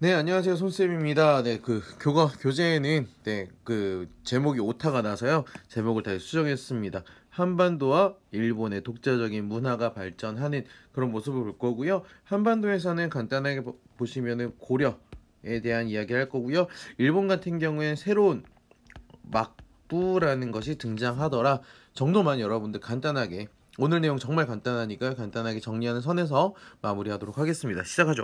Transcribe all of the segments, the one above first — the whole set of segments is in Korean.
네, 안녕하세요. 손쌤입니다. 네, 교재에는, 제목이 오타가 나서요. 제목을 다시 수정했습니다. 한반도와 일본의 독자적인 문화가 발전하는 그런 모습을 볼 거고요. 한반도에서는 간단하게 보시면은 고려에 대한 이야기를 할 거고요. 일본 같은 경우에는 새로운 막부라는 것이 등장하더라 정도만 여러분들 간단하게, 오늘 내용 정말 간단하니까 간단하게 정리하는 선에서 마무리하도록 하겠습니다. 시작하죠.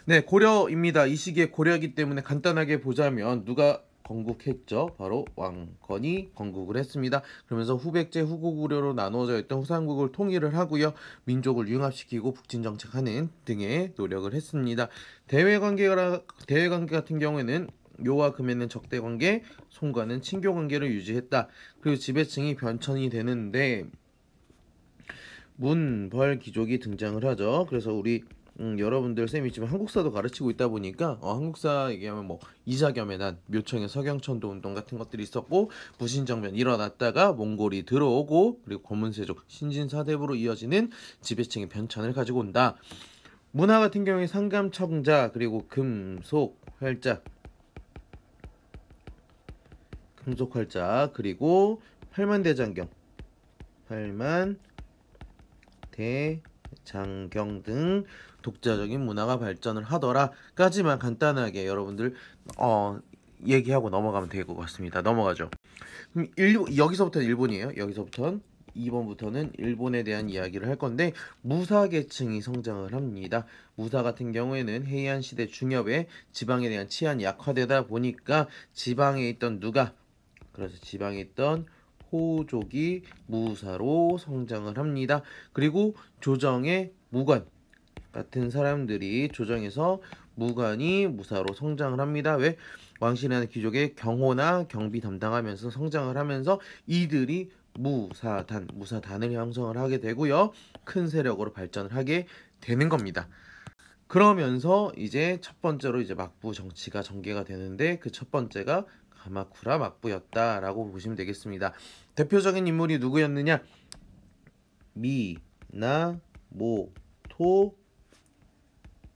네, 고려입니다. 이 시기에 고려이기 때문에 간단하게 보자면 누가 건국했죠? 바로 왕건이 건국을 했습니다. 그러면서 후백제, 후고구려로 나누어져 있던 후삼국을 통일을 하고요. 민족을 융합시키고 북진 정책하는 등의 노력을 했습니다. 대외관계 같은 경우에는 요와 금에는 적대관계, 송과는 친교관계를 유지했다. 그리고 지배층이 변천이 되는데 문벌 귀족이 등장을 하죠. 그래서 우리 여러분들 쌤이 지금 한국사도 가르치고 있다 보니까 한국사 얘기하면 뭐 이자겸의 난, 묘청의 서경천도 운동 같은 것들이 있었고, 무신정변 일어났다가 몽골이 들어오고, 그리고 고문세족 신진사대부로 이어지는 지배층의 변천을 가지고 온다. 문화 같은 경우에 상감청자, 그리고 금속활자, 그리고 팔만대장경, 팔만 대장경 등 독자적인 문화가 발전을 하더라까지만 간단하게 여러분들 얘기하고 넘어가면 될 것 같습니다. 넘어가죠. 그럼 여기서부터는 일본이에요. 여기서부터는 2번부터는 일본에 대한 이야기를 할 건데, 무사계층이 성장을 합니다. 무사 같은 경우에는 해이안 시대 중엽에 지방에 대한 치안이 약화되다 보니까 지방에 있던 그래서 지방에 있던 호족이 무사로 성장을 합니다. 그리고 조정의 무관 같은 사람들이 조정에서 무관이 무사로 성장을 합니다. 왜? 왕실이라는 귀족의 경호나 경비 담당하면서 성장을 하면서 이들이 무사단을 형성을 하게 되고요. 큰 세력으로 발전을 하게 되는 겁니다. 그러면서 이제 첫 번째로 이제 막부 정치가 전개가 되는데, 그 첫 번째가 가마쿠라 막부였다라고 보시면 되겠습니다. 대표적인 인물이 누구였느냐? 미나모토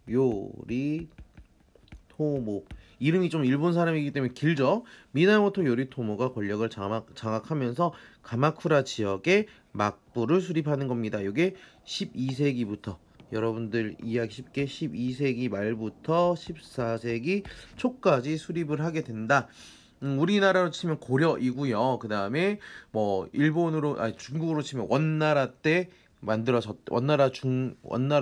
요리토모. 이름이 좀 일본 사람이기 때문에 길죠. 미나모토 요리토모가 권력을 장악하면서 가마쿠라 지역에 막부를 수립하는 겁니다. 이게 12세기부터, 여러분들 이해하기 쉽게 12세기 말부터 14세기 초까지 수립을 하게 된다. 우리나라로 치면 고려이고요. 그 다음에 뭐 중국으로 치면 원나라 때 원나라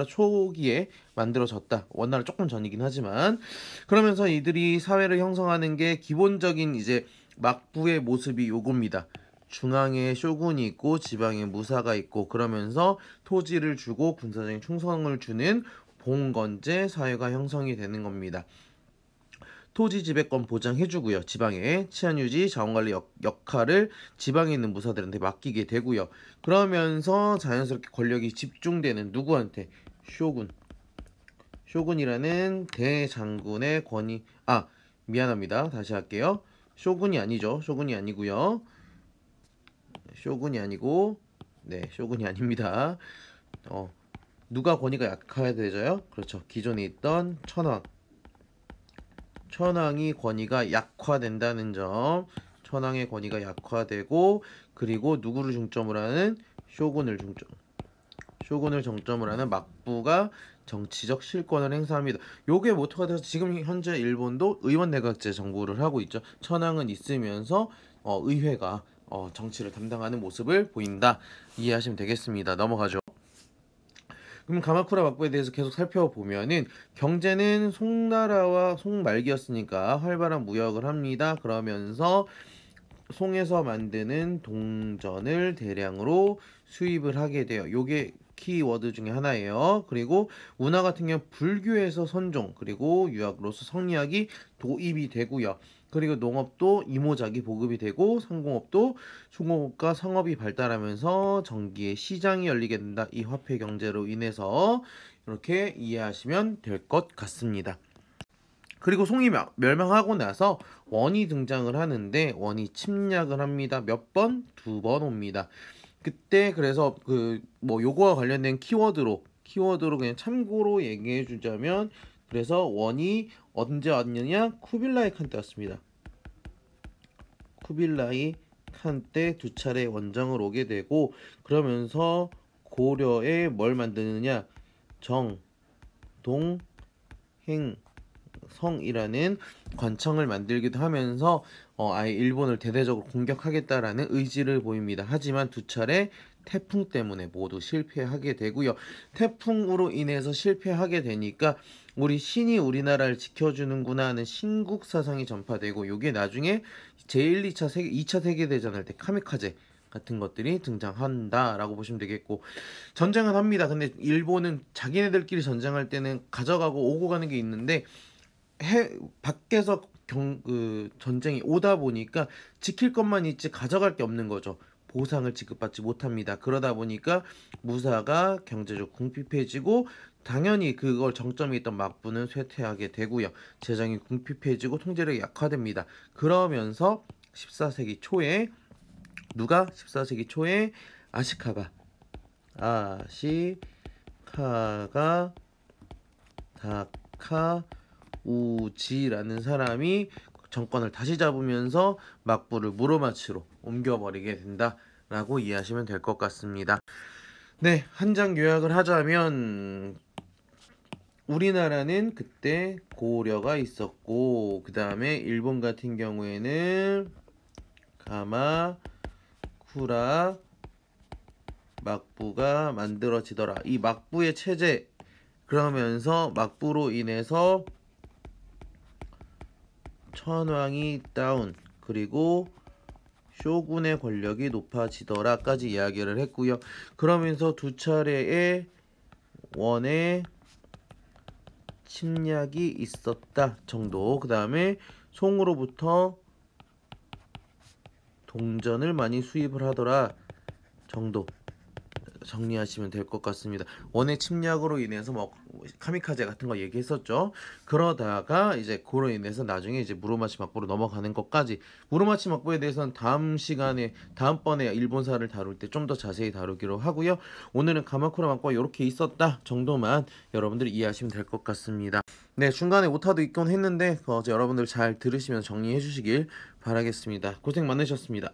초기에 만들어졌다. 원나라 조금 전이긴 하지만, 그러면서 이들이 사회를 형성하는 게 기본적인 이제 막부의 모습이 요겁니다. 중앙에 쇼군이 있고 지방에 무사가 있고, 그러면서 토지를 주고 군사적인 충성을 주는 봉건제 사회가 형성이 되는 겁니다. 토지 지배권 보장해주고요. 지방의 치안유지, 자원관리 역할을 지방에 있는 무사들한테 맡기게 되고요. 그러면서 자연스럽게 권력이 집중되는 누구한테? 쇼군이라는 대장군의 미안합니다. 다시 할게요. 쇼군이 아니죠. 쇼군이 아니고요. 쇼군이 아니고, 네, 쇼군이 아닙니다. 누가 권위가 약해야 되죠? 그렇죠. 기존에 있던 천황이 권위가 약화된다는 점. 천황의 권위가 약화되고, 그리고 누구를 중점으로 하는? 쇼군을 정점으로 하는 막부가 정치적 실권을 행사합니다. 요게 모토가 돼서 지금 현재 일본도 의원 내각제 정부를 하고 있죠. 천황은 있으면서 의회가 정치를 담당하는 모습을 보인다. 이해하시면 되겠습니다. 넘어가죠. 그럼 가마쿠라 막부에 대해서 계속 살펴보면은, 경제는 송나라와 송말기였으니까 활발한 무역을 합니다. 그러면서 송에서 만드는 동전을 대량으로 수입을 하게 돼요. 요게 키워드 중에 하나예요. 그리고 문화 같은 경우 불교에서 선종, 그리고 유학으로서 성리학이 도입이 되고요. 그리고 농업도 이모작이 보급이 되고, 상공업도 중공업과 상업이 발달하면서 전기의 시장이 열리게 된다. 이 화폐 경제로 인해서 이렇게 이해하시면 될 것 같습니다. 그리고 송이 멸망하고 나서 원이 등장을 하는데, 원이 침략을 합니다. 몇 번? 2번 옵니다. 그때 그래서 요거와 관련된 키워드로 그냥 참고로 얘기해 주자면, 그래서 원이 언제 왔느냐? 쿠빌라이 칸 때 왔습니다. 쿠빌라이 칸 때 두 차례 원정을 오게 되고, 그러면서 고려에 뭘 만드느냐? 정, 동, 행, 성이라는 관청을 만들기도 하면서 아예 일본을 대대적으로 공격하겠다라는 의지를 보입니다. 하지만 두 차례 태풍 때문에 모두 실패하게 되고요. 태풍으로 인해서 실패하게 되니까 우리 신이 우리나라를 지켜주는구나 하는 신국 사상이 전파되고, 이게 나중에 제1, 2차 세계대전 할 때 카미카제 같은 것들이 등장한다라고 보시면 되겠고, 전쟁을 합니다. 근데 일본은 자기네들끼리 전쟁할 때는 가져가고 오고 가는 게 있는데, 밖에서 전쟁이 오다 보니까 지킬 것만 있지 가져갈 게 없는 거죠. 보상을 지급받지 못합니다. 그러다 보니까 무사가 경제적 궁핍해지고, 당연히 그걸 정점에 있던 막부는 쇠퇴하게 되고요. 재정이 궁핍해지고 통제력이 약화됩니다. 그러면서 14세기 초에 누가 14세기 초에 아시카가 다카우지라는 사람이 정권을 다시 잡으면서 막부를 무로마치로 옮겨버리게 된다라고 이해하시면 될 것 같습니다. 네, 한 장 요약을 하자면 우리나라는 그때 고려가 있었고, 그 다음에 일본 같은 경우에는 가마쿠라 막부가 만들어지더라. 이 막부의 체제, 그러면서 막부로 인해서 천황이 다운, 그리고 쇼군의 권력이 높아지더라까지 이야기를 했고요. 그러면서 두 차례의 원의 침략이 있었다 정도, 그 다음에 송으로부터 동전을 많이 수입을 하더라 정도 정리하시면 될 것 같습니다. 원의 침략으로 인해서 뭐 카미카제 같은 거 얘기했었죠. 그러다가 이제 그로 인해서 나중에 이제 무로마치 막부로 넘어가는 것까지, 무로마치 막부에 대해서는 다음번에 일본사를 다룰 때 좀 더 자세히 다루기로 하고요. 오늘은 가마쿠라 막부가 이렇게 있었다 정도만 여러분들이 이해하시면 될 것 같습니다. 네, 중간에 오타도 있곤 했는데 여러분들 잘 들으시면 정리해 주시길 바라겠습니다. 고생 많으셨습니다.